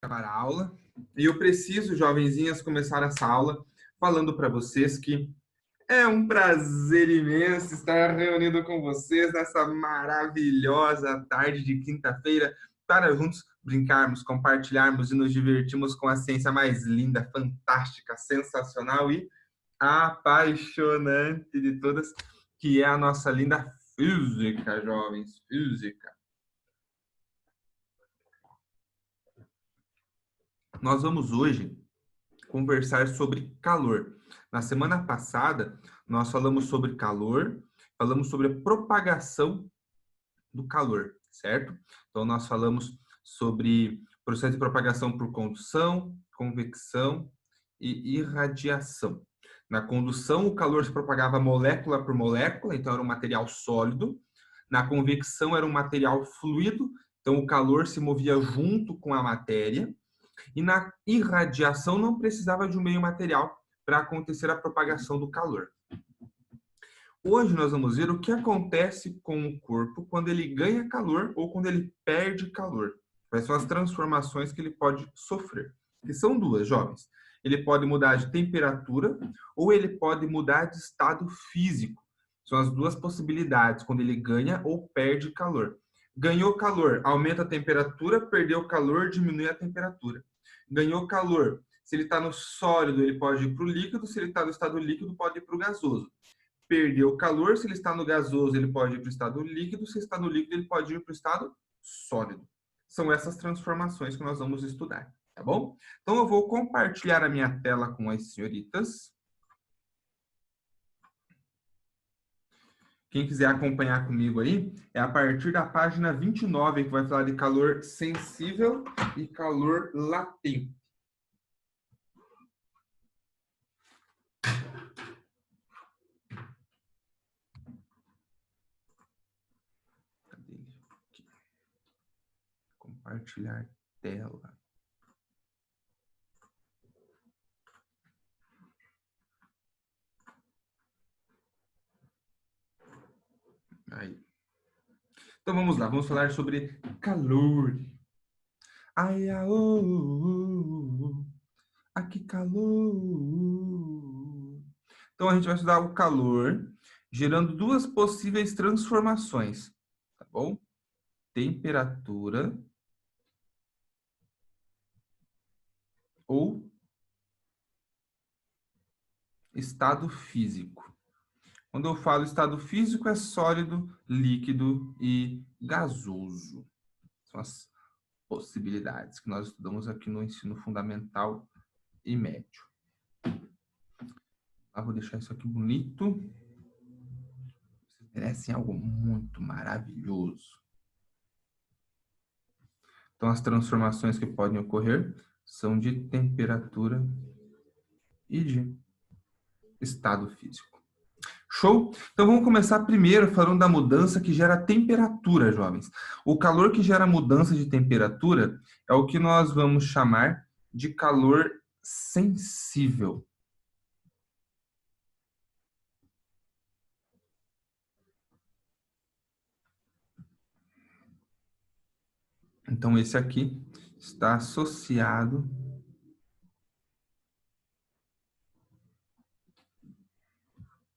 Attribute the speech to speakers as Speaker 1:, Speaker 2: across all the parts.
Speaker 1: Para a aula. E eu preciso, jovenzinhas, começar essa aula falando para vocês que é um prazer imenso estar reunido com vocês nessa maravilhosa tarde de quinta-feira para juntos brincarmos, compartilharmos e nos divertirmos com a ciência mais linda, fantástica, sensacional e apaixonante de todas, que é a nossa linda física, jovens, física. Nós vamos hoje conversar sobre calor. Na semana passada, nós falamos sobre calor, falamos sobre a propagação do calor, certo? Então, nós falamos sobre processo de propagação por condução, convecção e irradiação. Na condução, o calor se propagava molécula por molécula, então era um material sólido. Na convecção, era um material fluido, então o calor se movia junto com a matéria. E na irradiação não precisava de um meio material para acontecer a propagação do calor. Hoje nós vamos ver o que acontece com o corpo quando ele ganha calor ou quando ele perde calor. Quais são as transformações que ele pode sofrer. Que são duas, jovens. Ele pode mudar de temperatura ou ele pode mudar de estado físico. São as duas possibilidades quando ele ganha ou perde calor. Ganhou calor, aumenta a temperatura, perdeu calor, diminui a temperatura. Ganhou calor, se ele está no sólido, ele pode ir para o líquido, se ele está no estado líquido, pode ir para o gasoso. Perdeu calor, se ele está no gasoso, ele pode ir para o estado líquido, se está no líquido, ele pode ir para o estado sólido. São essas transformações que nós vamos estudar, tá bom? Então, eu vou compartilhar a minha tela com as senhoritas. Quem quiser acompanhar comigo aí, é a partir da página 29, que vai falar de calor sensível e calor latente. Compartilhar tela. Aí. Então vamos lá, vamos falar sobre calor. Ai, aô, aqui calor. Então a gente vai estudar o calor, gerando duas possíveis transformações, tá bom? Temperatura ou estado físico. Quando eu falo estado físico, é sólido, líquido e gasoso. São as possibilidades que nós estudamos aqui no ensino fundamental e médio. Vou deixar isso aqui bonito. Vocês merecem algo muito maravilhoso. Então, as transformações que podem ocorrer são de temperatura e de estado físico. Show? Então, vamos começar primeiro falando da mudança que gera temperatura, jovens. O calor que gera mudança de temperatura é o que nós vamos chamar de calor sensível. Então, esse aqui está associado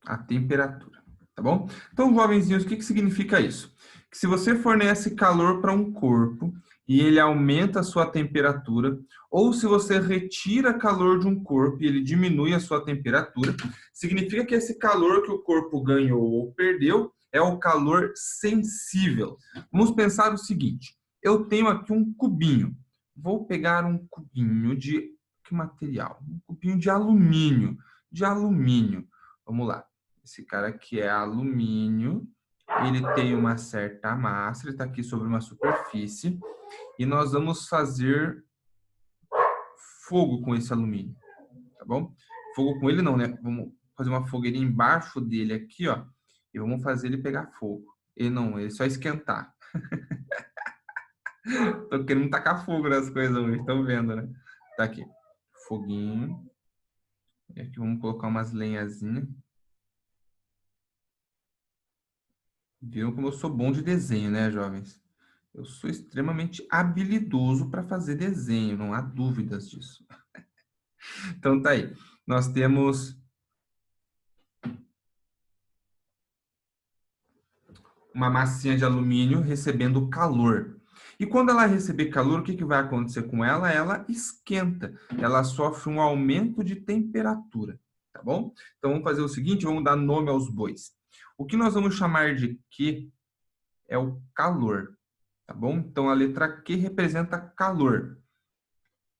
Speaker 1: à temperatura, tá bom? Então, jovenzinhos, o que significa isso? Que se você fornece calor para um corpo e ele aumenta a sua temperatura, ou se você retira calor de um corpo e ele diminui a sua temperatura, significa que esse calor que o corpo ganhou ou perdeu é o calor sensível. Vamos pensar o seguinte, eu tenho aqui um cubinho, vou pegar um cubinho de que material? Um cubinho de alumínio, vamos lá. Esse cara aqui é alumínio, ele tem uma certa massa, ele está aqui sobre uma superfície, e nós vamos fazer fogo com esse alumínio, tá bom? Fogo com ele não, né? Vamos fazer uma fogueira embaixo dele aqui, ó, e vamos fazer ele pegar fogo. Ele não, ele só esquentar. Tô querendo tacar fogo nas coisas hoje, estão vendo, né? Tá aqui, foguinho. E aqui vamos colocar umas lenhazinhas. Viram como eu sou bom de desenho, né, jovens? Eu sou extremamente habilidoso para fazer desenho, não há dúvidas disso. Então tá aí. Nós temos uma massinha de alumínio recebendo calor. E quando ela receber calor, o que, que vai acontecer com ela? Ela esquenta, ela sofre um aumento de temperatura, tá bom? Então vamos fazer o seguinte, vamos dar nome aos bois. O que nós vamos chamar de Q é o calor, tá bom? Então a letra Q representa calor.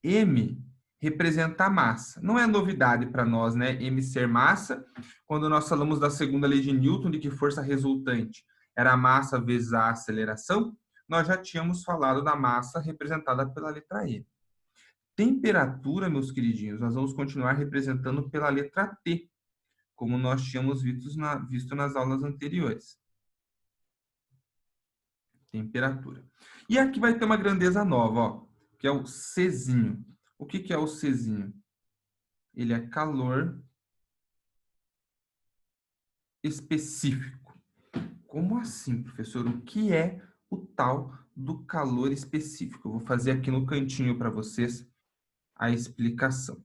Speaker 1: M representa a massa. Não é novidade para nós, né? M ser massa. Quando nós falamos da segunda lei de Newton, de que força resultante era a massa vezes a aceleração, nós já tínhamos falado da massa representada pela letra E. Temperatura, meus queridinhos, nós vamos continuar representando pela letra T, como nós tínhamos visto nas aulas anteriores. Temperatura. E aqui vai ter uma grandeza nova, ó, que é o Czinho. O que que é o Czinho? Ele é calor específico. Como assim, professor? O que é o tal do calor específico? Eu vou fazer aqui no cantinho para vocês a explicação.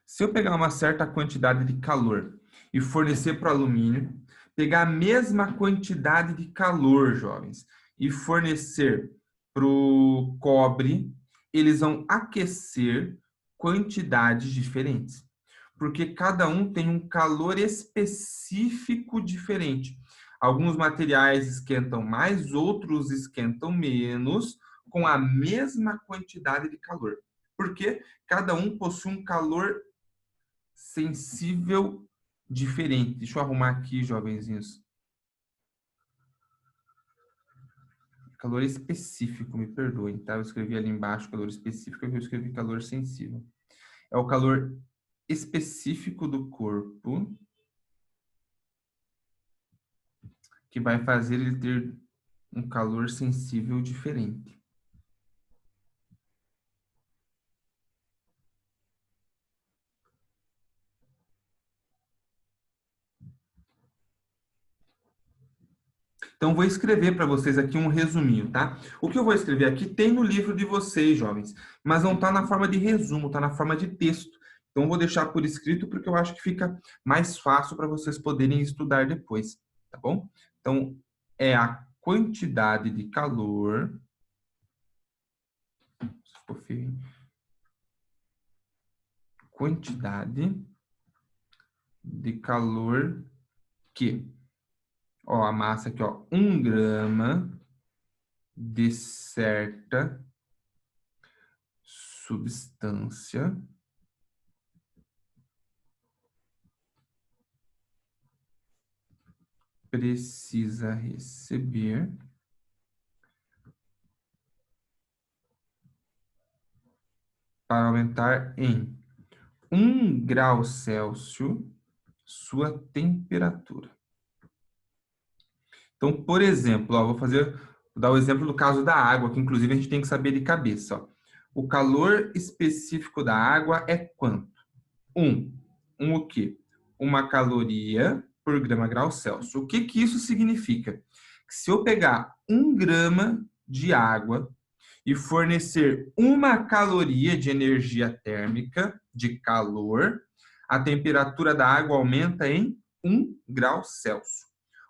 Speaker 1: Se eu pegar uma certa quantidade de calor e fornecer para o alumínio, pegar a mesma quantidade de calor, jovens, e fornecer para o cobre, eles vão aquecer quantidades diferentes. Porque cada um tem um calor específico diferente. Alguns materiais esquentam mais, outros esquentam menos, com a mesma quantidade de calor. Porque cada um possui um calor sensível diferente. Deixa eu arrumar aqui, jovenzinhos. Calor específico, me perdoem, tá? Eu escrevi ali embaixo calor específico, eu escrevi calor sensível. É o calor específico do corpo que vai fazer ele ter um calor sensível diferente. Então, vou escrever para vocês aqui um resuminho, tá? O que eu vou escrever aqui tem no livro de vocês, jovens, mas não está na forma de resumo, está na forma de texto. Então, vou deixar por escrito porque eu acho que fica mais fácil para vocês poderem estudar depois, tá bom? Então, é a quantidade de calor. Quantidade de calor que, ó, a massa aqui, ó, 1 grama de certa substância precisa receber para aumentar em 1 grau Celsius sua temperatura. Então, por exemplo, ó, vou dar o exemplo do caso da água, que inclusive a gente tem que saber de cabeça. Ó. O calor específico da água é quanto? 1. O quê? 1 caloria por grama grau Celsius. O que que isso significa? Que se eu pegar 1 grama de água e fornecer 1 caloria de energia térmica, de calor, a temperatura da água aumenta em 1 grau Celsius.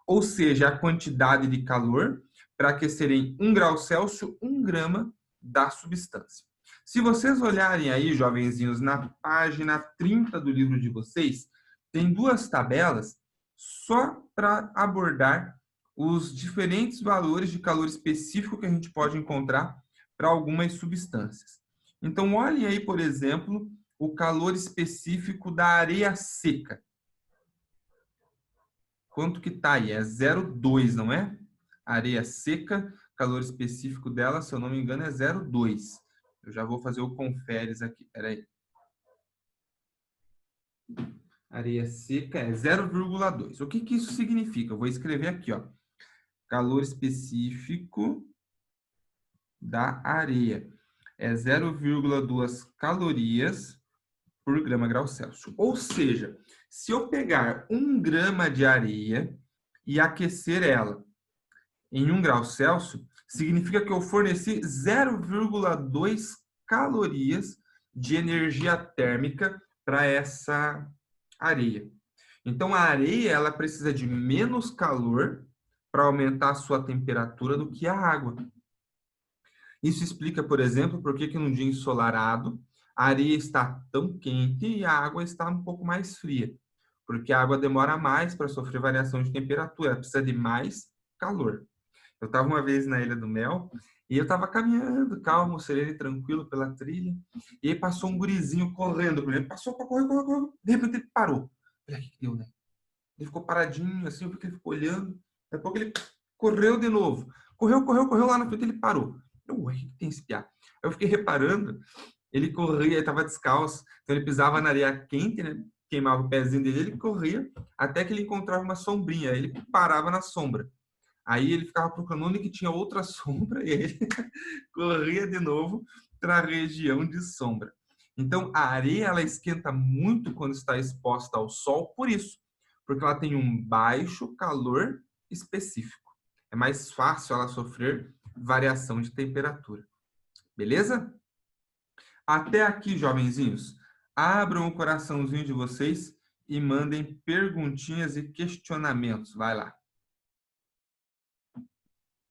Speaker 1: Ou seja, a quantidade de calor para aquecer em 1 grau Celsius 1 grama da substância. Se vocês olharem aí, jovenzinhos, na página 30 do livro de vocês, tem 2 tabelas só para abordar os diferentes valores de calor específico que a gente pode encontrar para algumas substâncias. Então, olhem aí, por exemplo, o calor específico da areia seca. Quanto que está aí? É 0,2, não é? Areia seca, calor específico dela, se eu não me engano, é 0,2. Eu já vou fazer o conferes aqui. Peraí. Areia seca é 0,2. O que que isso significa? Eu vou escrever aqui, ó. Calor específico da areia é 0,2 calorias por grama grau Celsius. Ou seja, se eu pegar 1 grama de areia e aquecer ela em 1 grau Celsius, significa que eu forneci 0,2 calorias de energia térmica para essa areia. Então, a areia ela precisa de menos calor para aumentar a sua temperatura do que a água. Isso explica, por exemplo, por que num dia ensolarado a areia está tão quente e a água está um pouco mais fria. Porque a água demora mais para sofrer variação de temperatura, ela precisa de mais calor. Eu estava uma vez na Ilha do Mel e eu estava caminhando, calmo, sereno e tranquilo pela trilha. E aí passou um gurizinho correndo por mim. Ele passou para correr, correr, correr. De repente ele parou. Olha o que deu, né? Ele ficou paradinho, assim, eu vi que ele ficou olhando. Daqui a pouco ele correu de novo. Correu, correu, correu lá na frente, ele parou. Ué, o que tem esse piá? Eu fiquei reparando, ele corria, ele estava descalço, então ele pisava na areia quente, né? Queimava o pezinho dele, ele corria até que ele encontrava uma sombrinha, aí ele parava na sombra. Aí ele ficava procurando onde que tinha outra sombra e ele corria de novo para a região de sombra. Então, a areia ela esquenta muito quando está exposta ao sol, por isso, porque ela tem um baixo calor específico. É mais fácil ela sofrer variação de temperatura. Beleza? Até aqui, jovenzinhos. Abram o coraçãozinho de vocês e mandem perguntinhas e questionamentos. Vai lá.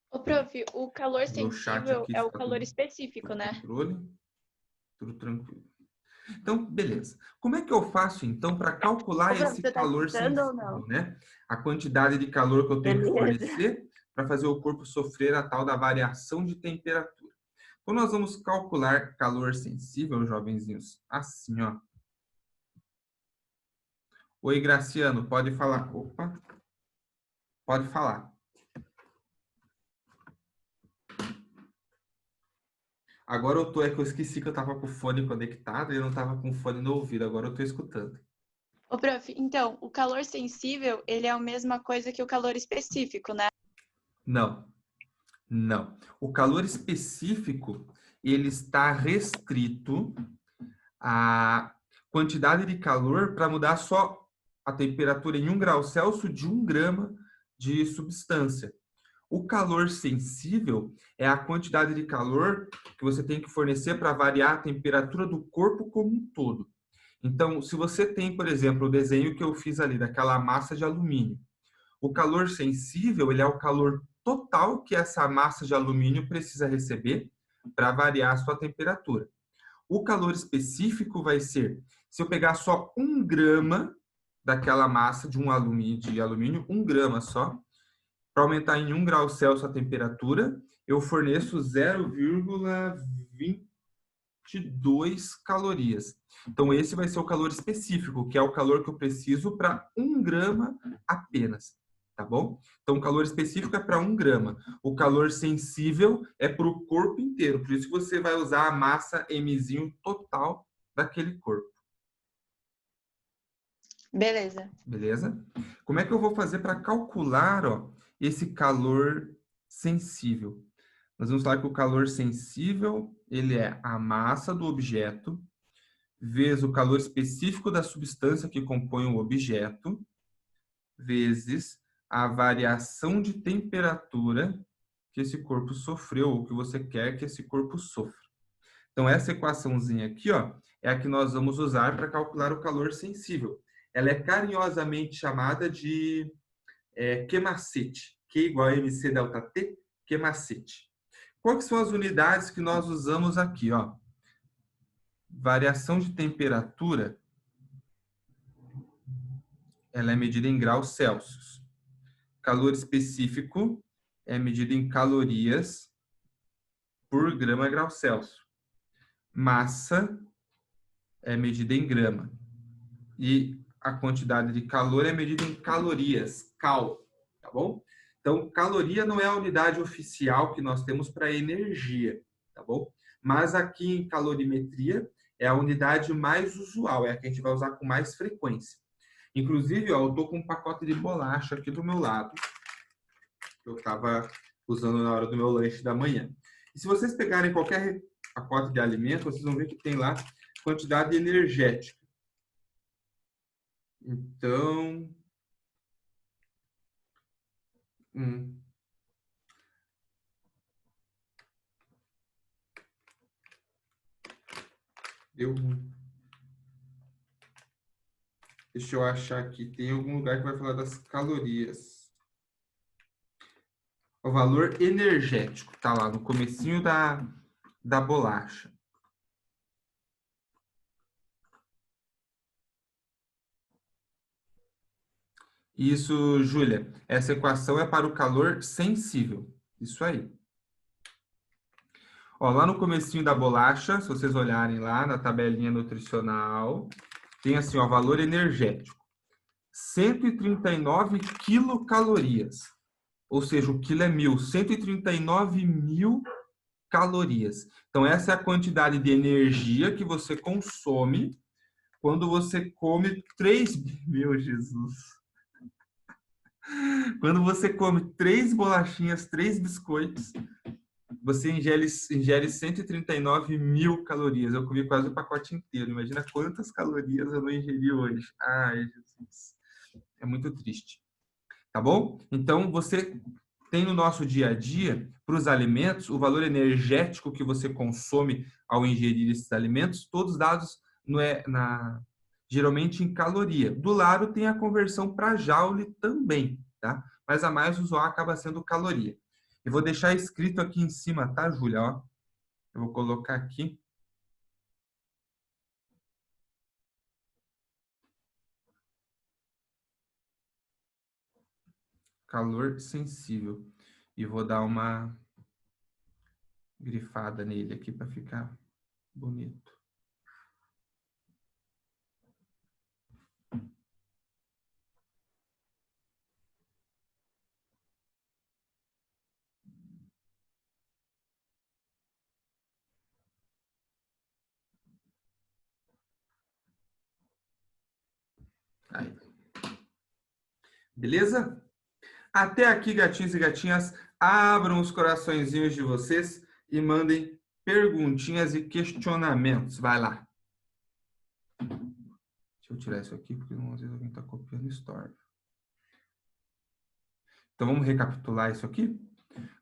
Speaker 2: Ô, prof, o calor
Speaker 1: Meu chat
Speaker 2: sensível
Speaker 1: aqui
Speaker 2: é o
Speaker 1: está
Speaker 2: calor
Speaker 1: tudo
Speaker 2: específico, né?
Speaker 1: controle, tudo tranquilo. Então, beleza. Como é que eu faço, então, para calcular
Speaker 2: Ô, prof,
Speaker 1: esse
Speaker 2: você tá
Speaker 1: calor
Speaker 2: escutando ou
Speaker 1: sensível,
Speaker 2: não?
Speaker 1: né? A quantidade de calor que eu tenho que
Speaker 2: Beleza.
Speaker 1: fornecer para fazer o corpo sofrer a tal da variação de temperatura. Então, nós vamos calcular calor sensível, jovenzinhos, assim, ó. Oi, Graciano, pode falar. Opa, pode falar. Agora é que eu esqueci que eu estava com o fone conectado e eu não estava com o fone no ouvido. Agora eu estou escutando.
Speaker 2: Ô, prof, então, o calor sensível, ele é a mesma coisa que o calor específico, né?
Speaker 1: Não, não. O calor específico, ele está restrito à quantidade de calor para mudar só a temperatura em 1 grau Celsius de 1 grama de substância. O calor sensível é a quantidade de calor que você tem que fornecer para variar a temperatura do corpo como um todo. Então, se você tem, por exemplo, o desenho que eu fiz ali daquela massa de alumínio, o calor sensível ele é o calor total que essa massa de alumínio precisa receber para variar a sua temperatura. O calor específico vai ser, se eu pegar só 1 grama daquela massa de alumínio, 1 grama só, para aumentar em 1 grau Celsius a temperatura, eu forneço 0,22 calorias. Então, esse vai ser o calor específico, que é o calor que eu preciso para 1 grama apenas. Tá bom? Então, o calor específico é para 1 grama. O calor sensível é para o corpo inteiro. Por isso que você vai usar a massa Mzinho total daquele corpo.
Speaker 2: Beleza.
Speaker 1: Beleza? Como é que eu vou fazer para calcular, ó, esse calor sensível? Nós vamos falar que o calor sensível, ele é a massa do objeto vezes o calor específico da substância que compõe o objeto, vezes a variação de temperatura que esse corpo sofreu, ou que você quer que esse corpo sofra. Então, essa equaçãozinha aqui, ó, é a que nós vamos usar para calcular o calor sensível. Ela é carinhosamente chamada de Q-macete. Q igual a mc delta T, Q-macete. Quais são as unidades que nós usamos aqui, ó? Variação de temperatura, ela é medida em graus Celsius. Calor específico é medido em calorias por grama grau Celsius. Massa é medida em grama. E a quantidade de calor é medida em calorias, cal, tá bom? Então, caloria não é a unidade oficial que nós temos para energia, tá bom? Mas aqui em calorimetria é a unidade mais usual, é a que a gente vai usar com mais frequência. Inclusive, ó, eu tô com um pacote de bolacha aqui do meu lado, que eu estava usando na hora do meu lanche da manhã. E se vocês pegarem qualquer pacote de alimento, vocês vão ver que tem lá quantidade energética. Então, Deu ruim. Deixa eu achar aqui. Tem algum lugar que vai falar das calorias. O valor energético. Tá lá no comecinho da bolacha. Isso, Júlia. Essa equação é para o calor sensível. Isso aí. Ó, lá no comecinho da bolacha, se vocês olharem lá na tabelinha nutricional, tem assim, ó, valor energético. 139 quilocalorias. Ou seja, o quilo é 1.000. 139 mil calorias. Então, essa é a quantidade de energia que você consome quando você come 3... Meu Jesus! Quando você come 3 bolachinhas, 3 biscoitos, você ingere 139 mil calorias. Eu comi quase o pacote inteiro. Imagina quantas calorias eu não ingeri hoje. Ai, Jesus. É muito triste. Tá bom? Então, você tem no nosso dia a dia, para os alimentos, o valor energético que você consome ao ingerir esses alimentos, todos dados geralmente em caloria. Do lado tem a conversão para joule também, tá? Mas a mais usual acaba sendo caloria. Eu vou deixar escrito aqui em cima, tá, Júlia? Ó, eu vou colocar aqui. Calor sensível. E vou dar uma grifada nele aqui para ficar bonito. Aí. Beleza? Até aqui, gatinhos e gatinhas, abram os coraçõezinhos de vocês e mandem perguntinhas e questionamentos. Vai lá. Deixa eu tirar isso aqui, porque às vezes alguém está copiando story. Então, vamos recapitular isso aqui?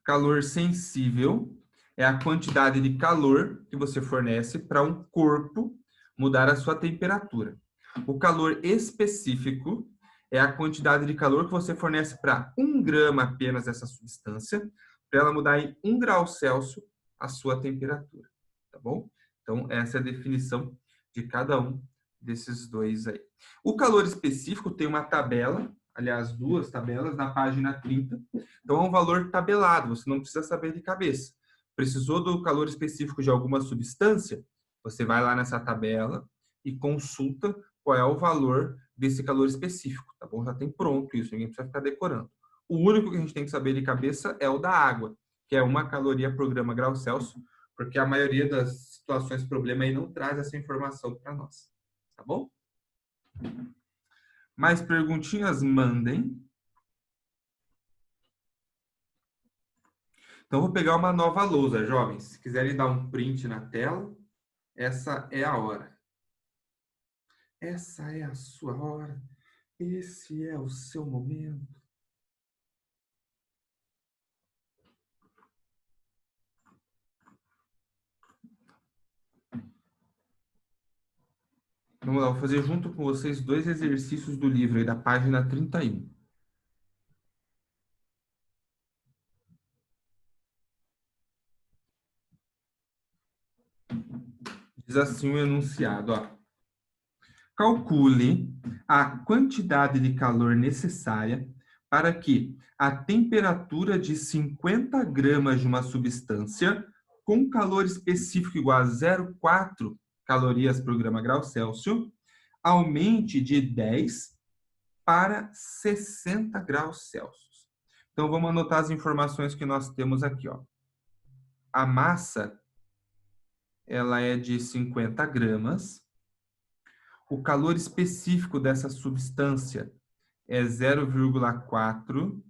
Speaker 1: Calor sensível é a quantidade de calor que você fornece para um corpo mudar a sua temperatura. O calor específico é a quantidade de calor que você fornece para 1 grama apenas dessa substância, para ela mudar em 1 grau Celsius a sua temperatura, tá bom? Então, essa é a definição de cada um desses dois aí. O calor específico tem uma tabela, aliás, 2 tabelas, na página 30. Então, é um valor tabelado, você não precisa saber de cabeça. Precisou do calor específico de alguma substância? Você vai lá nessa tabela e consulta qual é o valor desse calor específico, tá bom? Já tem pronto isso, ninguém precisa ficar decorando. O único que a gente tem que saber de cabeça é o da água, que é 1 caloria por grama grau Celsius, porque a maioria das situações problema aí não traz essa informação para nós, tá bom? Mais perguntinhas, mandem. Então, vou pegar uma nova lousa, jovens. Se quiserem dar um print na tela, essa é a hora. Essa é a sua hora. Esse é o seu momento. Vamos lá, vou fazer junto com vocês 2 exercícios do livro aí da página 31. Diz assim o enunciado, ó. Calcule a quantidade de calor necessária para que a temperatura de 50 gramas de uma substância com calor específico igual a 0,4 calorias por grama grau Celsius aumente de 10 para 60 graus Celsius. Então, vamos anotar as informações que nós temos aqui, ó. A massa, ela é de 50 gramas. O calor específico dessa substância é 0,4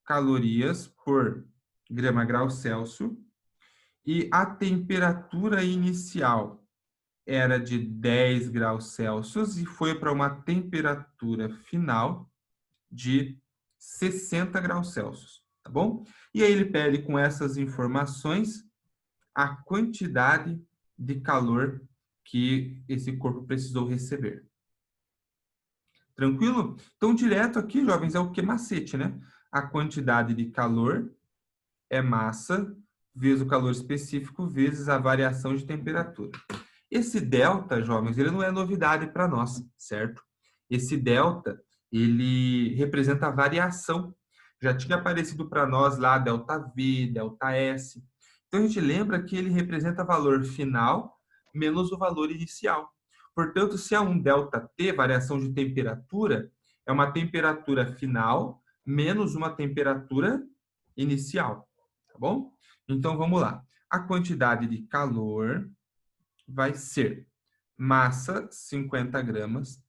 Speaker 1: calorias por grama grau Celsius. E a temperatura inicial era de 10 graus Celsius e foi para uma temperatura final de 60 graus Celsius, tá bom? E aí ele pede com essas informações a quantidade de calor que esse corpo precisou receber. Tranquilo? Então, direto aqui, jovens, é o que macete, né? A quantidade de calor é massa vezes o calor específico vezes a variação de temperatura. Esse delta, jovens, ele não é novidade para nós, certo? Esse delta, ele representa a variação. Já tinha aparecido para nós lá delta V, delta S. Então a gente lembra que ele representa valor final menos o valor inicial. Portanto, se há um delta T, variação de temperatura, é uma temperatura final menos uma temperatura inicial, tá bom? Então vamos lá. A quantidade de calor vai ser massa, 50 gramas,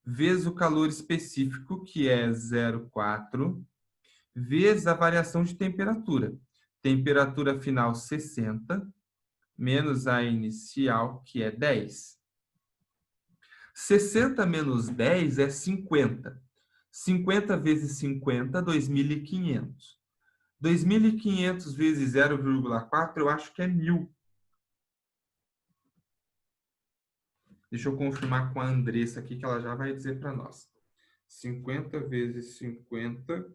Speaker 1: vezes o calor específico, que é 0,4, vezes a variação de temperatura. Temperatura final 60, menos a inicial, que é 10. 60 menos 10 é 50. 50 vezes 50, 2.500. 2.500 vezes 0,4, eu acho que é 1.000. Deixa eu confirmar com a Andressa aqui, que ela já vai dizer para nós. 50 vezes 50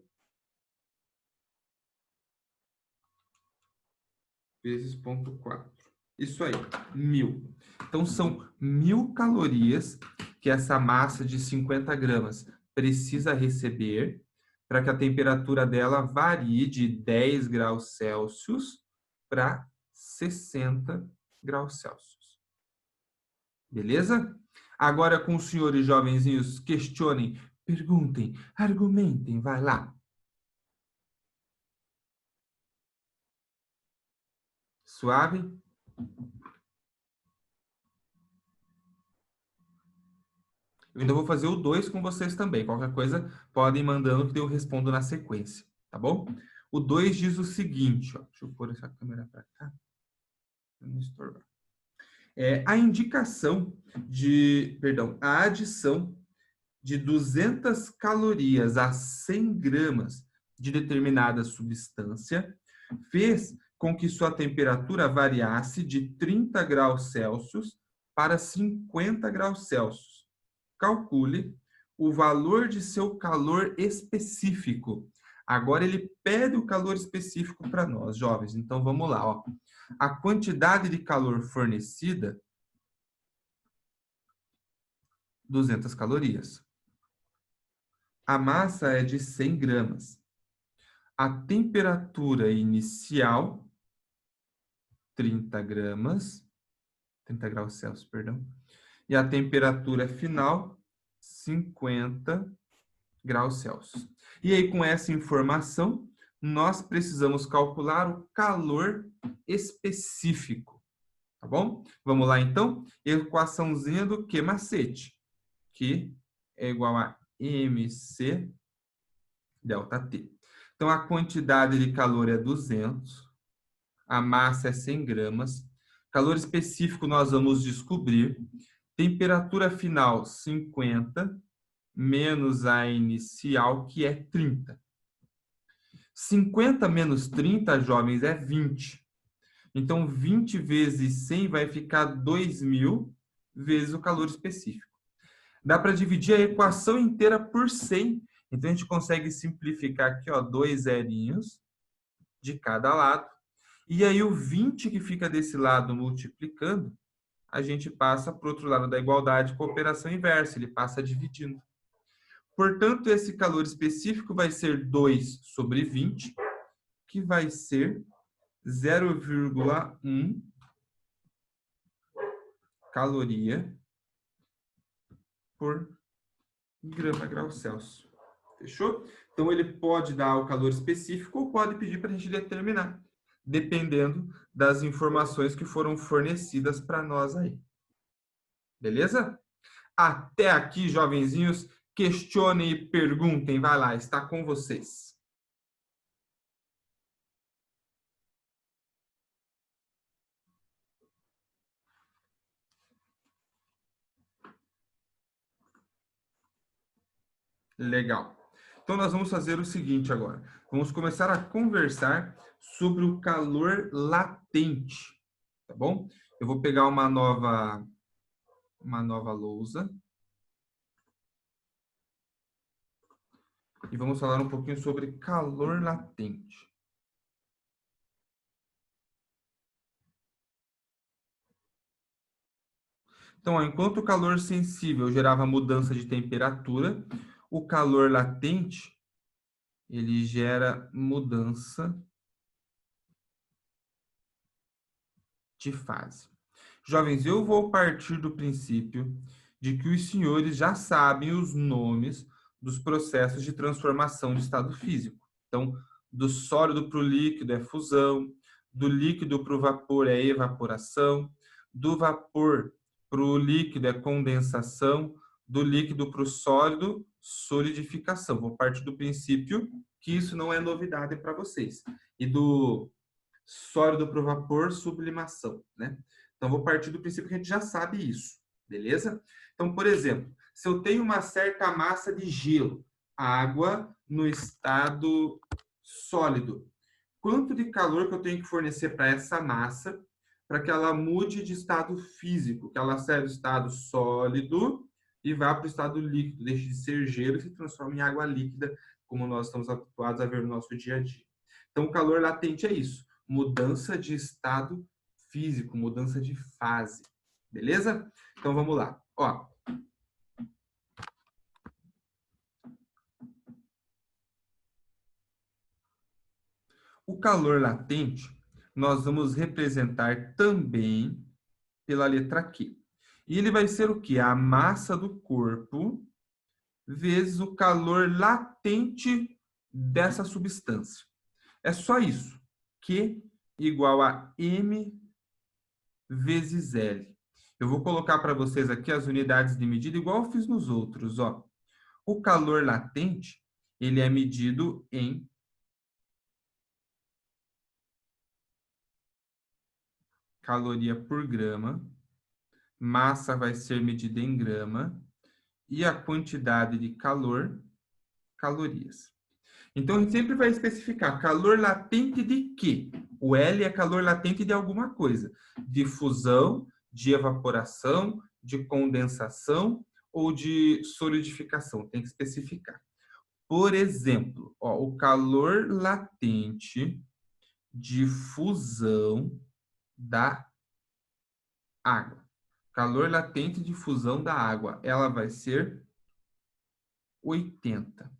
Speaker 1: vezes 0,4. Isso aí, 1.000. Então, são 1.000 calorias que essa massa de 50 gramas precisa receber para que a temperatura dela varie de 10 graus Celsius para 60 graus Celsius. Beleza? Agora, com os senhores jovenzinhos, questionem, perguntem, argumentem, vai lá. Suave? Eu ainda vou fazer o 2 com vocês também. Qualquer coisa, podem ir mandando que eu respondo na sequência, tá bom? O 2 diz o seguinte, ó, deixa eu pôr essa câmera para cá, para não estorbar. A indicação a adição de 200 calorias a 100 gramas de determinada substância fez com que sua temperatura variasse de 30 graus Celsius para 50 graus Celsius. Calcule o valor de seu calor específico. Agora ele pede o calor específico para nós, jovens. Então vamos lá, ó. A quantidade de calor fornecida, 200 calorias. A massa é de 100 gramas. A temperatura inicial, 30 gramas, 30 graus Celsius, perdão. E a temperatura final, 50 graus Celsius. E aí, com essa informação, nós precisamos calcular o calor específico, tá bom? Vamos lá, então? Equaçãozinha do Q macete, que é igual a MC delta T. Então, a quantidade de calor é 200, a massa é 100 gramas, calor específico nós vamos descobrir, temperatura final 50, menos a inicial, que é 30. 50 menos 30, jovens, é 20. Então, 20 vezes 100 vai ficar 2.000 vezes o calor específico. Dá para dividir a equação inteira por 100. Então, a gente consegue simplificar aqui, ó, 2 zerinhos de cada lado. E aí, o 20 que fica desse lado multiplicando, a gente passa para o outro lado da igualdade com a operação inversa. Ele passa dividindo. Portanto, esse calor específico vai ser 2 sobre 20, que vai ser 0,1 caloria por grama grau Celsius. Fechou? Então, ele pode dar o calor específico ou pode pedir para a gente determinar, dependendo das informações que foram fornecidas para nós aí. Beleza? Até aqui, jovenzinhos, questionem e perguntem. Vai lá, está com vocês. Legal. Então, nós vamos fazer o seguinte agora. Vamos começar a conversar sobre o calor latente, tá bom? Eu vou pegar uma nova lousa e vamos falar um pouquinho sobre calor latente. Então, ó, enquanto o calor sensível gerava mudança de temperatura, o calor latente ele gera mudança de fase. Jovens, eu vou partir do princípio de que os senhores já sabem os nomes dos processos de transformação de estado físico. Então, do sólido para o líquido é fusão, do líquido para o vapor é evaporação, do vapor para o líquido é condensação, do líquido para o sólido, solidificação. Vou partir do princípio que isso não é novidade para vocês. E do sólido para o vapor, sublimação, né? Então, vou partir do princípio que a gente já sabe isso, beleza? Então, por exemplo, se eu tenho uma certa massa de gelo, água no estado sólido, quanto de calor que eu tenho que fornecer para essa massa para que ela mude de estado físico, que ela saia do estado sólido e vá para o estado líquido, deixe de ser gelo e se transforme em água líquida, como nós estamos habituados a ver no nosso dia a dia. Então, o calor latente é isso, mudança de estado físico, mudança de fase, beleza? Então, vamos lá. Ó, o calor latente, nós vamos representar também pela letra Q. E ele vai ser o quê? A massa do corpo vezes o calor latente dessa substância. É só isso. Q igual a M vezes L. Eu vou colocar para vocês aqui as unidades de medida, igual eu fiz nos outros. Ó. O calor latente, ele é medido em caloria por grama, massa vai ser medida em grama, e a quantidade de calor, calorias. Então, a gente sempre vai especificar calor latente de quê? O L é calor latente de alguma coisa. De fusão, de evaporação, de condensação ou de solidificação. Tem que especificar. Por exemplo, ó, o calor latente de fusão da água. Calor latente de fusão da água. Ela vai ser 80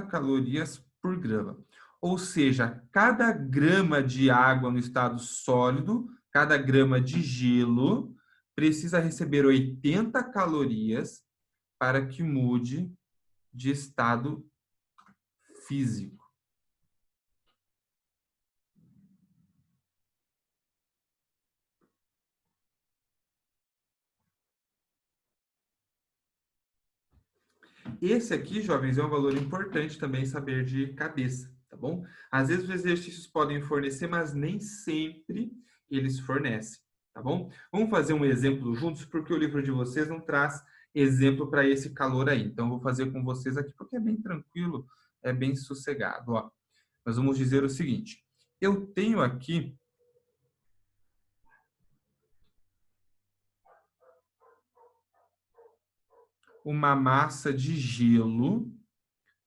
Speaker 1: calorias por grama. Ou seja, cada grama de água no estado sólido, cada grama de gelo, precisa receber 80 calorias para que mude de estado físico. Esse aqui, jovens, é um valor importante também saber de cabeça, tá bom? Às vezes os exercícios podem fornecer, mas nem sempre eles fornecem, tá bom? Vamos fazer um exemplo juntos, porque o livro de vocês não traz exemplo para esse calor aí. Então, eu vou fazer com vocês aqui, porque é bem tranquilo, é bem sossegado. Ó, nós vamos dizer o seguinte. Eu tenho aqui uma massa de gelo,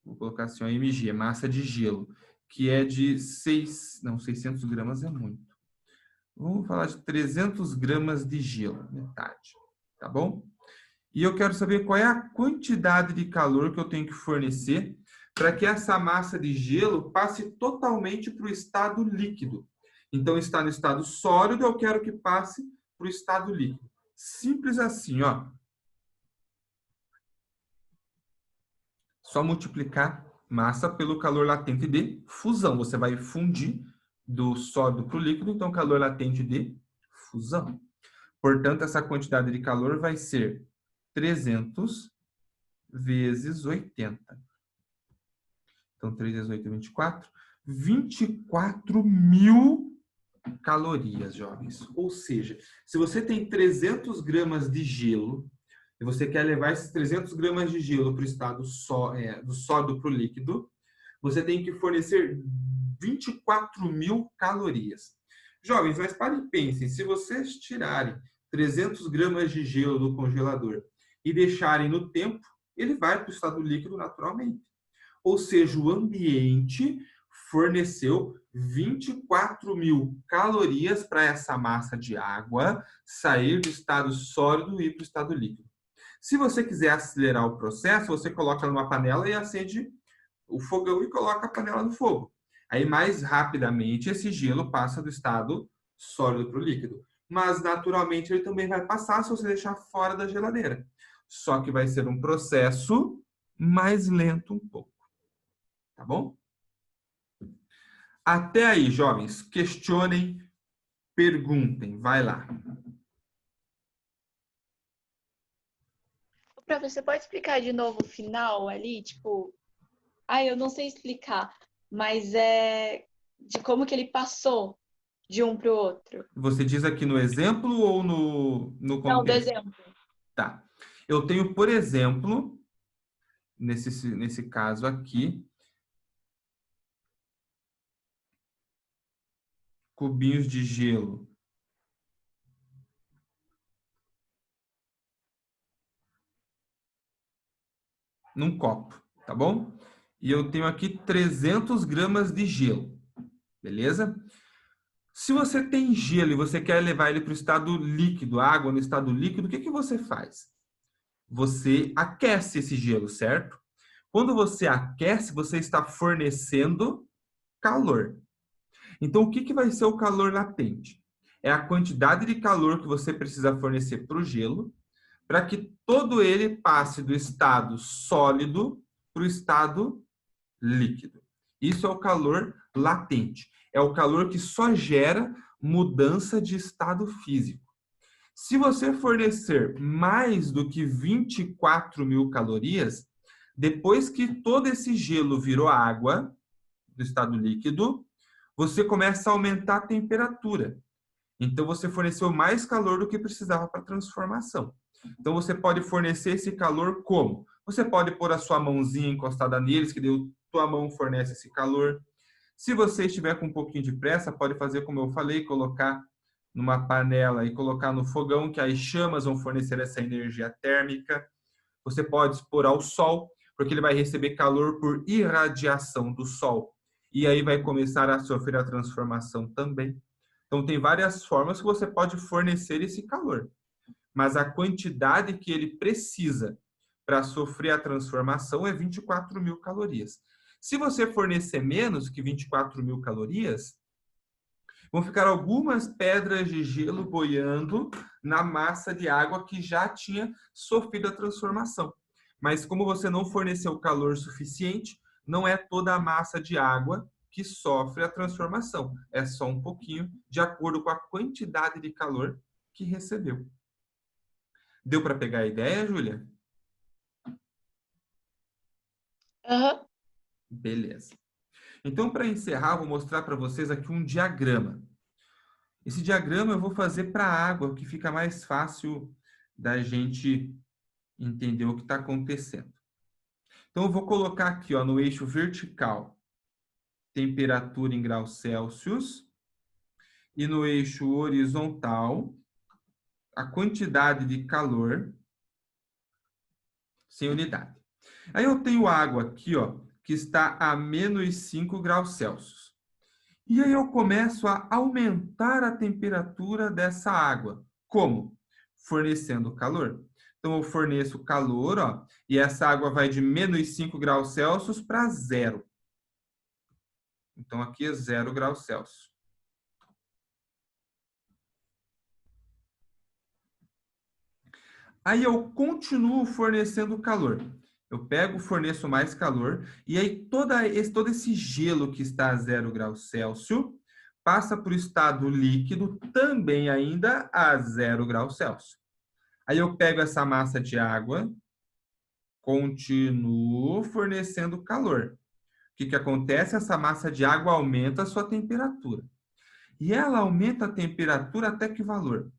Speaker 1: vou colocar assim, ó, mg, massa de gelo, que é de 600 gramas é muito. Vamos falar de 300 gramas de gelo, metade, tá bom? E eu quero saber qual é a quantidade de calor que eu tenho que fornecer para que essa massa de gelo passe totalmente para o estado líquido. Então, está no estado sólido, eu quero que passe para o estado líquido. Simples assim, ó. Só multiplicar massa pelo calor latente de fusão. Você vai fundir do sólido para o líquido, então calor latente de fusão. Portanto, essa quantidade de calor vai ser 300 vezes 80. Então, 3 vezes 8 é 24. 24 mil calorias, jovens. Ou seja, se você tem 300 gramas de gelo, e você quer levar esses 300 gramas de gelo para o estado do sólido para o líquido, você tem que fornecer 24.000 calorias. Jovens, mas parem e pensem, se vocês tirarem 300 gramas de gelo do congelador e deixarem no tempo, ele vai para o estado líquido naturalmente. Ou seja, o ambiente forneceu 24.000 calorias para essa massa de água sair do estado sólido e ir para o estado líquido. Se você quiser acelerar o processo, você coloca numa panela e acende o fogão e coloca a panela no fogo. Aí, mais rapidamente, esse gelo passa do estado sólido para o líquido. Mas, naturalmente, ele também vai passar se você deixar fora da geladeira. Só que vai ser um processo mais lento um pouco. Tá bom? Até aí, jovens. Questionem, perguntem. Vai lá.
Speaker 2: Você pode explicar de novo o final ali? Tipo, eu não sei explicar, mas é de como que ele passou de um para o outro.
Speaker 1: Você diz aqui no exemplo ou no
Speaker 2: Não, do
Speaker 1: contexto?
Speaker 2: exemplo.
Speaker 1: Tá. Eu tenho, por exemplo, nesse caso aqui, cubinhos de gelo. Num copo, tá bom? E eu tenho aqui 300 gramas de gelo, beleza? Se você tem gelo e você quer levar ele para o estado líquido, água no estado líquido, o que você faz? Você aquece esse gelo, certo? Quando você aquece, você está fornecendo calor. Então, o que vai ser o calor latente? É a quantidade de calor que você precisa fornecer para o gelo para que todo ele passe do estado sólido para o estado líquido. Isso é o calor latente. É o calor que só gera mudança de estado físico. Se você fornecer mais do que 24.000 calorias, depois que todo esse gelo virou água do estado líquido, você começa a aumentar a temperatura. Então, você forneceu mais calor do que precisava para a transformação. Então, você pode fornecer esse calor como? Você pode pôr a sua mãozinha encostada neles, que daí a tua mão fornece esse calor. Se você estiver com um pouquinho de pressa, pode fazer como eu falei, colocar numa panela e colocar no fogão, que as chamas vão fornecer essa energia térmica. Você pode expor ao sol, porque ele vai receber calor por irradiação do sol. E aí vai começar a sofrer a transformação também. Então, tem várias formas que você pode fornecer esse calor. Mas a quantidade que ele precisa para sofrer a transformação é 24.000 calorias. Se você fornecer menos que 24.000 calorias, vão ficar algumas pedras de gelo boiando na massa de água que já tinha sofrido a transformação. Mas como você não forneceu calor suficiente, não é toda a massa de água que sofre a transformação. É só um pouquinho, de acordo com a quantidade de calor que recebeu. Deu para pegar a ideia, Júlia?
Speaker 2: Uhum.
Speaker 1: Beleza. Então, para encerrar, vou mostrar para vocês aqui um diagrama. Esse diagrama eu vou fazer para a água, que fica mais fácil da gente entender o que está acontecendo. Então, eu vou colocar aqui no eixo vertical, temperatura em graus Celsius, e no eixo horizontal, a quantidade de calor sem unidade. Aí eu tenho água aqui, que está a menos 5 graus Celsius. E aí eu começo a aumentar a temperatura dessa água. Como? Fornecendo calor. Então, eu forneço calor, e essa água vai de menos 5 graus Celsius para 0. Então, aqui é 0 graus Celsius. Aí eu continuo fornecendo calor. Eu pego, forneço mais calor, e aí todo esse gelo que está a 0 graus Celsius passa para o estado líquido, também ainda a 0 graus Celsius. Aí eu pego essa massa de água, continuo fornecendo calor. O que acontece? Essa massa de água aumenta a sua temperatura. E ela aumenta a temperatura até que valor?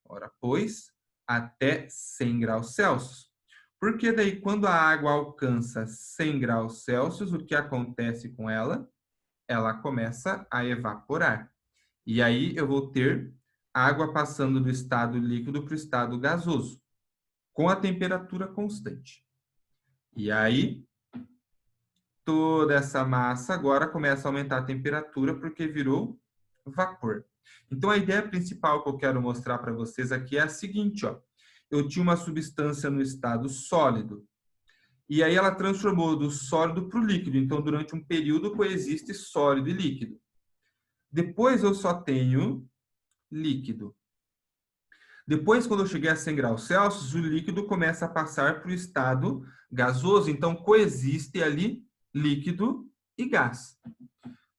Speaker 1: Ora, pois, até 100 graus Celsius. Porque daí, quando a água alcança 100 graus Celsius, o que acontece com ela? Ela começa a evaporar. E aí eu vou ter água passando do estado líquido para o estado gasoso, com a temperatura constante. E aí, toda essa massa agora começa a aumentar a temperatura porque virou vapor. Então, a ideia principal que eu quero mostrar para vocês aqui é a seguinte, ó. Eu tinha uma substância no estado sólido, e aí ela transformou do sólido para o líquido. Então, durante um período, coexiste sólido e líquido. Depois, eu só tenho líquido. Depois, quando eu cheguei a 100 graus Celsius, o líquido começa a passar para o estado gasoso. Então, coexiste ali líquido e gás.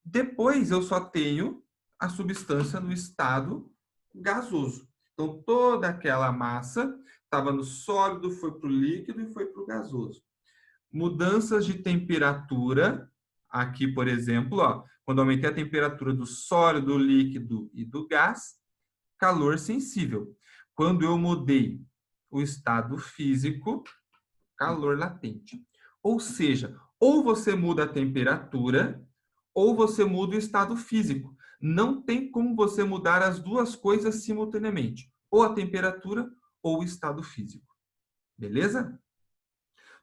Speaker 1: Depois, eu só tenho a substância no estado gasoso. Então, toda aquela massa estava no sólido, foi para o líquido e foi para o gasoso. Mudanças de temperatura, aqui, por exemplo, ó, quando aumentei a temperatura do sólido, do líquido e do gás, calor sensível. Quando eu mudei o estado físico, calor latente. Ou seja, ou você muda a temperatura, ou você muda o estado físico. Não tem como você mudar as duas coisas simultaneamente. Ou a temperatura, ou o estado físico. Beleza?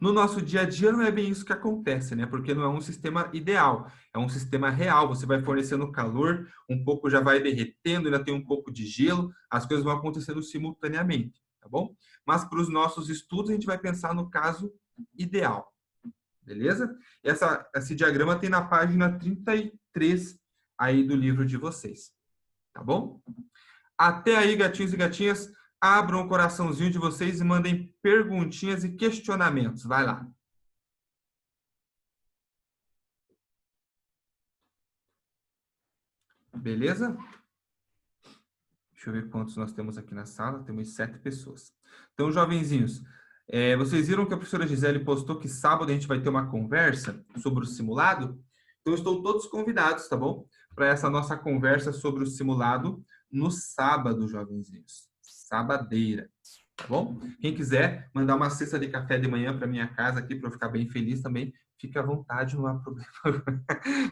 Speaker 1: No nosso dia a dia não é bem isso que acontece, né? Porque não é um sistema ideal, é um sistema real. Você vai fornecendo calor, um pouco já vai derretendo, ainda tem um pouco de gelo, as coisas vão acontecendo simultaneamente, tá bom? Mas para os nossos estudos a gente vai pensar no caso ideal, beleza? Esse diagrama tem na página 33 aí do livro de vocês, tá bom? Até aí, gatinhos e gatinhas. Abram o coraçãozinho de vocês e mandem perguntinhas e questionamentos. Vai lá. Beleza? Deixa eu ver quantos nós temos aqui na sala. Temos 7 pessoas. Então, jovenzinhos, vocês viram que a professora Gisele postou que sábado a gente vai ter uma conversa sobre o simulado? Então, estou todos convidados, tá bom? Para essa nossa conversa sobre o simulado no sábado, jovenzinhos. Sabadeira. Tá bom? Quem quiser mandar uma cesta de café de manhã para minha casa aqui, para eu ficar bem feliz também, fique à vontade, não há problema.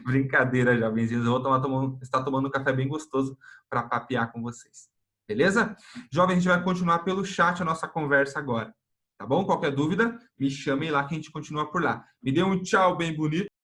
Speaker 1: Brincadeira, jovenzinhos. Eu vou estar tomando um café bem gostoso para papear com vocês. Beleza? Jovens, a gente vai continuar pelo chat a nossa conversa agora. Tá bom? Qualquer dúvida, me chamem lá que a gente continua por lá. Me dê um tchau bem bonito.